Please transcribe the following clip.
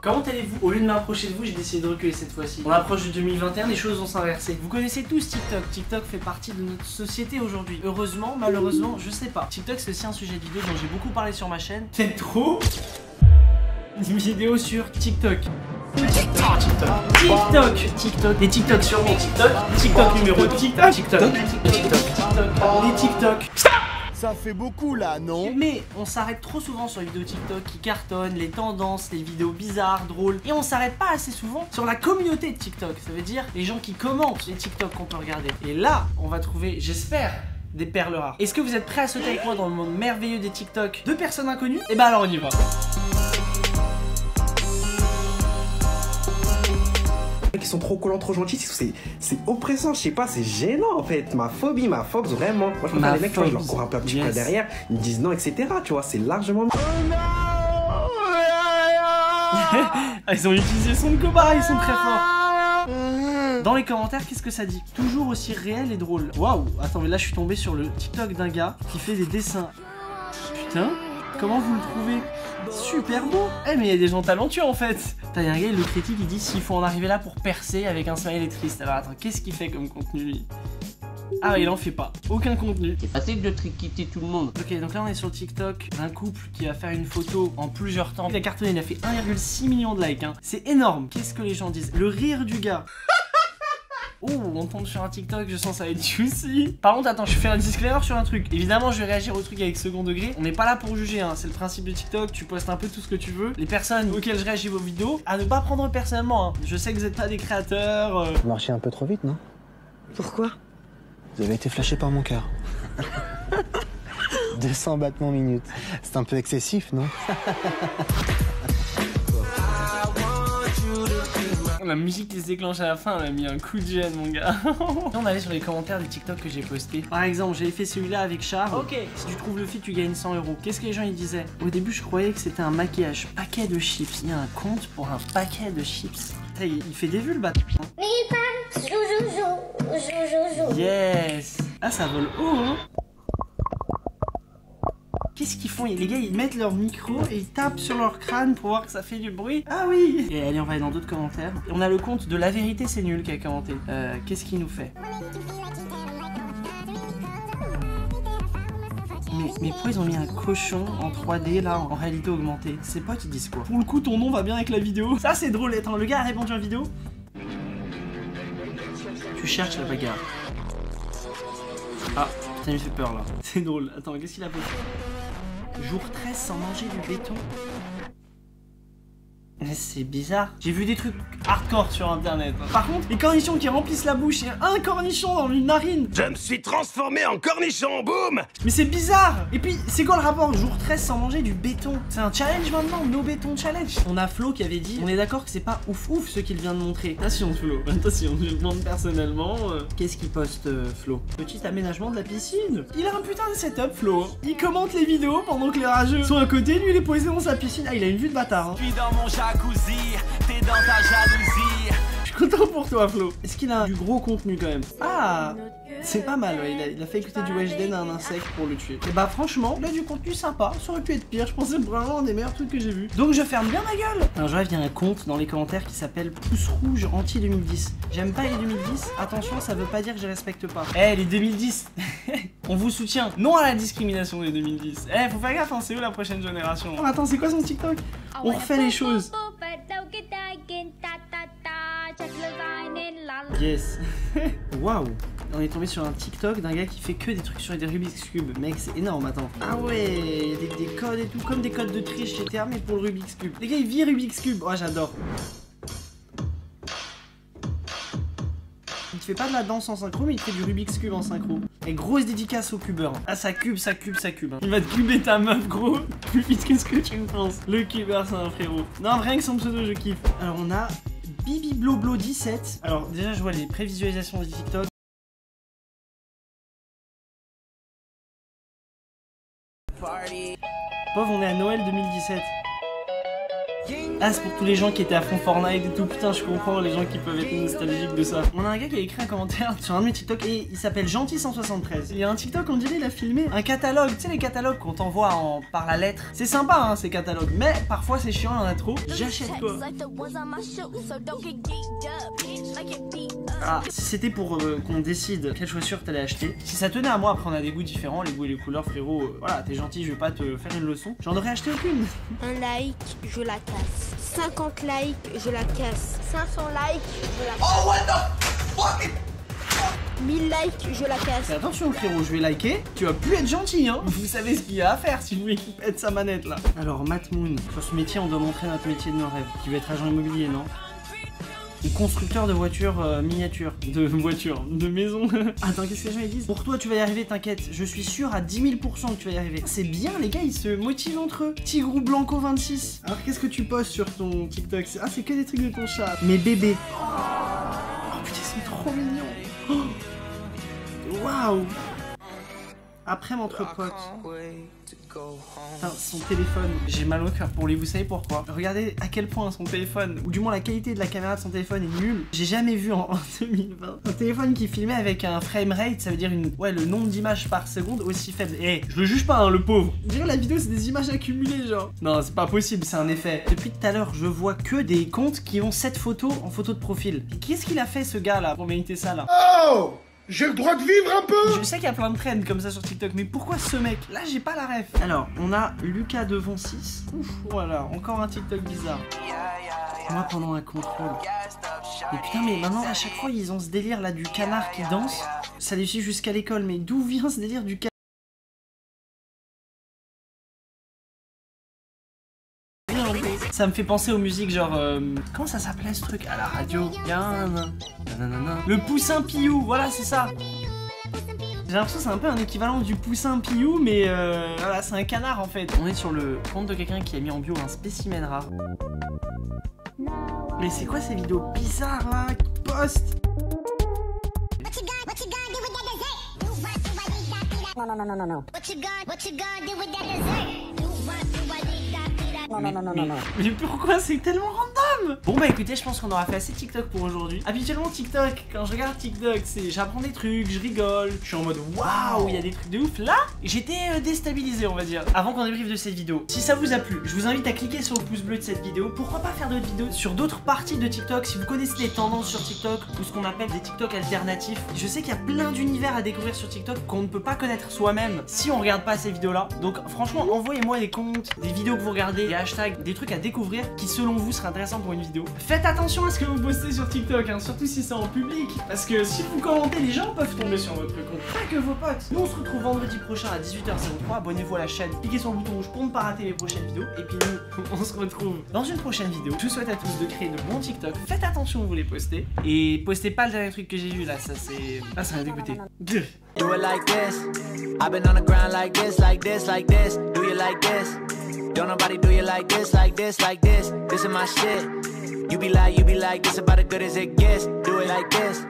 Comment allez-vous? Au lieu de m'approcher de vous, j'ai décidé de reculer cette fois-ci. On approche de 2021, les choses vont s'inverser. Vous connaissez tous TikTok. TikTok fait partie de notre société aujourd'hui. Heureusement, malheureusement, je sais pas. TikTok, c'est aussi un sujet de vidéo dont j'ai beaucoup parlé sur ma chaîne. C'est trop une vidéo sur TikTok. TikTok, les TikTok sur mon TikTok, TikTok numéro TikTok, les TikTok. Ça fait beaucoup là, non? Mais on s'arrête trop souvent sur les vidéos TikTok qui cartonnent, les tendances, les vidéos bizarres, drôles. Et on s'arrête pas assez souvent sur la communauté de TikTok. Ça veut dire les gens qui commentent les TikTok qu'on peut regarder. Et là, on va trouver, j'espère, des perles rares. Est-ce que vous êtes prêts à sauter avec moi dans le monde merveilleux des TikTok de personnes inconnues? Et bah alors on y va. Qui sont trop collants, trop gentils, c'est oppressant, je sais pas, c'est gênant en fait. Ma phobie, ma fox, vraiment. Moi je préfère les mecs, tu vois, je leur cours un peu un petit peu derrière, ils me disent non, etc. Tu vois, c'est largement. Ils ont utilisé son de cobaye, ils sont très forts. Dans les commentaires, qu'est-ce que ça dit? Toujours aussi réel et drôle. Waouh, attends, mais là je suis tombé sur le TikTok d'un gars qui fait des dessins. Putain, comment vous le trouvez? Super beau. Eh mais il y a des gens talentueux en fait. T'as un gars, il le critique, il dit s'il faut en arriver là pour percer avec un smiley triste. Alors attends, qu'est-ce qu'il fait comme contenu lui? Ah il en fait pas, aucun contenu. C'est facile de triquiter tout le monde. Ok, donc là on est sur TikTok d'un couple qui va faire une photo en plusieurs temps. Il a cartonné, il a fait 1,6 million de likes hein. C'est énorme. Qu'est-ce que les gens disent? Le rire du gars. Oh, on tombe sur un TikTok, je sens ça va être juicy. Par contre, attends, je fais un disclaimer sur un truc. Évidemment, je vais réagir au truc avec second degré. On n'est pas là pour juger, hein. C'est le principe de TikTok. Tu postes un peu tout ce que tu veux. Les personnes auxquelles je réagis vos vidéos, à ne pas prendre personnellement. Hein. Je sais que vous n'êtes pas des créateurs. Vous marchez un peu trop vite, non? Pourquoi? Vous avez été flashé par mon cœur. 200 battements minutes. C'est un peu excessif, non? La musique qui se déclenche à la fin, elle a mis un coup de gêne, mon gars. On allait sur les commentaires des TikTok que j'ai posté. Par exemple, j'avais fait celui-là avec Charles. Ok, si tu trouves le feed, tu gagnes 100 €. Qu'est-ce que les gens ils disaient? Au début, je croyais que c'était un maquillage. Paquet de chips. Il y a un compte pour un paquet de chips. Il fait des vues le bâtard. Yes. Ah, ça vole haut, hein. Qu'est-ce qu'ils font? Les gars, ils mettent leur micro et ils tapent sur leur crâne pour voir que ça fait du bruit. Ah oui. Et allez, on va aller dans d'autres commentaires. Et on a le compte de La Vérité C'est Nul qui a commenté. Qu'est-ce qu'il nous fait? Mais pourquoi ils ont mis un cochon en 3D là, en réalité augmentée? Ses potes ils disent quoi? Pour le coup, ton nom va bien avec la vidéo. Ça c'est drôle. Attends, le gars a répondu à la vidéo. Tu cherches la bagarre. Ah, putain, il me fait peur là. C'est drôle. Attends, qu'est-ce qu'il a posté? Jour 13 sans manger du béton. C'est bizarre. J'ai vu des trucs hardcore sur internet. Par contre, les cornichons qui remplissent la bouche, il y a un cornichon dans une narine. Je me suis transformé en cornichon, boum! Mais c'est bizarre. Et puis, c'est quoi le rapport? Jour 13 sans manger du béton. C'est un challenge maintenant, no béton challenge. On a Flo qui avait dit, on est d'accord que c'est pas ouf ce qu'il vient de montrer. Attention Flo, attention, je demande personnellement. Qu'est-ce qu'il poste Flo? Petit aménagement de la piscine. Il a un putain de setup Flo. Il commente les vidéos pendant que les rageux sont à côté, lui il est posé dans sa piscine. Ah il a une vue de bâtard. Hein. Je suis dans mon jacuzzi, t'es dans ta jalousie. Je suis content pour toi Flo. Est-ce qu'il a du gros contenu quand même? Ah, c'est pas mal, ouais. Il a fait écouter du Weshden à un insecte pour le tuer. Et bah franchement, il a du contenu sympa. Ça aurait pu être pire, je pensais vraiment un des meilleurs trucs que j'ai vu. Donc je ferme bien ma gueule. Un jour il y a un compte dans les commentaires qui s'appelle Pouce Rouge Anti 2010. J'aime pas les 2010, attention ça veut pas dire que je respecte pas. Eh les 2010 on vous soutient. Non à la discrimination des 2010. Eh faut faire gaffe hein, c'est eux la prochaine génération. Oh, attends c'est quoi son TikTok? On refait les choses. Yes. Waouh. On est tombé sur un TikTok d'un gars qui fait que des trucs sur des Rubik's Cube. Mec, c'est énorme, attends. Ah ouais, des codes et tout, comme des codes de triche GTA, mais pour le Rubik's Cube. Les gars, ils vivent Rubik's Cube. Oh, j'adore. Il te fait pas de la danse en synchro, mais il te fait du Rubik's Cube en synchro. Et grosse dédicace au cubeur. Ah, ça cube. Hein. Il va te cuber ta meuf, gros. Plus vite que ce que tu ne penses. Le cubeur, c'est un frérot. Non, rien que son pseudo, je kiffe. Alors, on a Bibibloblo 17. Alors, déjà, je vois les prévisualisations de TikTok. Pauvre, on est à Noël 2017. Ah, c'est pour tous les gens qui étaient à fond Fortnite et tout. Putain, je comprends les gens qui peuvent être nostalgiques de ça. On a un gars qui a écrit un commentaire sur un de mes TikTok et il s'appelle Gentil173. Il y a un TikTok, on dirait, il a filmé un catalogue. Tu sais, les catalogues qu'on t'envoie par la lettre. C'est sympa, hein, ces catalogues. Mais parfois, c'est chiant, il y en a trop. J'achète quoi. Ah, si c'était pour qu'on décide quelle chaussure t'allais acheter, si ça tenait à moi, après on a des goûts différents, les goûts et les couleurs, frérot, voilà, t'es gentil, je vais pas te faire une leçon, j'en aurais acheté aucune. Un like, je la casse. 50 likes, je la casse. 500 likes, je la casse. Oh, what the fuck? 1000 likes, je la casse. Mais attention frérot, je vais liker, tu vas plus être gentil hein. Vous savez ce qu'il y a à faire si vous voulez qu'il pète sa manette là. Alors Matt Moon, sur ce métier on doit montrer notre métier de nos rêves, qui va être agent immobilier, non? Et constructeur de voitures miniatures. De maisons. Attends, qu'est-ce que les gens ils disent? Pour toi, tu vas y arriver, t'inquiète. Je suis sûr à 10 000% que tu vas y arriver. C'est bien, les gars, ils se motivent entre eux. Tigrou Blanco 26. Alors, qu'est-ce que tu postes sur ton TikTok? Ah, c'est que des trucs de ton chat. Mais bébé. Oh putain, ils sont trop mignons. Waouh. Après, entre potes. Putain, son téléphone, j'ai mal au cœur pour lui, vous savez pourquoi? Regardez à quel point son téléphone, ou du moins la qualité de la caméra de son téléphone est nulle. J'ai jamais vu en 2020 un téléphone qui filmait avec un framerate, ça veut dire le nombre d'images par seconde aussi faible. Eh, je le juge pas, hein, le pauvre. Je dirais la vidéo c'est des images accumulées, genre. Non, c'est pas possible, c'est un effet. Depuis tout à l'heure, je vois que des comptes qui ont cette photo en photo de profil. Qu'est-ce qu'il a fait ce gars là pour mériter ça là? Oh! J'ai le droit de vivre un peu! Je sais qu'il y a plein de trends comme ça sur TikTok, mais pourquoi ce mec? Là, j'ai pas la ref. Alors, on a Lucas Devon 6. Ouf, voilà, encore un TikTok bizarre. Moi, pendant un contrôle. Et putain, mais maintenant, à chaque fois, ils ont ce délire là du canard qui danse. Ça les suit jusqu'à l'école, mais d'où vient ce délire du canard? Ça me fait penser aux musiques genre... comment ça s'appelait ce truc à la radio? Le poussin Piou, voilà c'est ça. J'ai l'impression que c'est un peu un équivalent du poussin Piou, mais voilà, c'est un canard en fait. On est sur le compte de quelqu'un qui a mis en bio un spécimen rare. Mais c'est quoi ces vidéos bizarres là qui postent? Non. Mais pourquoi c'est tellement random? Bon bah écoutez, je pense qu'on aura fait assez TikTok pour aujourd'hui. Habituellement TikTok, quand je regarde TikTok, c'est j'apprends des trucs, je rigole, je suis en mode waouh, il y a des trucs de ouf. Là, j'étais déstabilisé on va dire. Avant qu'on débriefe de cette vidéo, si ça vous a plu, je vous invite à cliquer sur le pouce bleu de cette vidéo. Pourquoi pas faire d'autres vidéos sur d'autres parties de TikTok? Si vous connaissez les tendances sur TikTok ou ce qu'on appelle des TikTok alternatifs, je sais qu'il y a plein d'univers à découvrir sur TikTok qu'on ne peut pas connaître soi-même si on regarde pas ces vidéos là. Donc franchement, envoyez-moi des comptes, des vidéos que vous regardez, des hashtags, des trucs à découvrir qui selon vous seraient intéressants pour une vidéo. Faites attention à ce que vous postez sur TikTok, hein, surtout si c'est en public, parce que si vous commentez, les gens peuvent tomber sur votre compte, pas que vos potes. Nous on se retrouve vendredi prochain à 18h03, abonnez-vous à la chaîne, cliquez sur le bouton rouge pour ne pas rater les prochaines vidéos, et puis nous, on se retrouve dans une prochaine vidéo. Je vous souhaite à tous de créer de bons TikTok, faites attention où vous les postez, et postez pas le dernier truc que j'ai vu là, ça c'est... Ah ça m'a dégoûté. Do it like this. I've been on the ground like this, like this, like this. Do you like this? Don't nobody do you like this, like this, like this. This is my shit. You be like, this about as good as it gets. Do it like this.